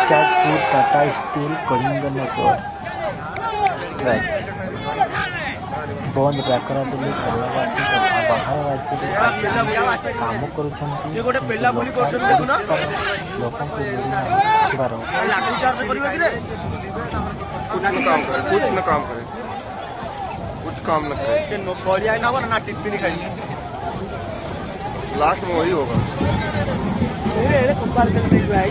Jajpur Tata steel Kalinganagar strike बंद डाकरा देले केरलवासी तथा बाहर राज्य काम करुछंती लोक कुछ न काम करे कुछ काम न करे ना टिफिन खाई लास्ट में वही होगा भाई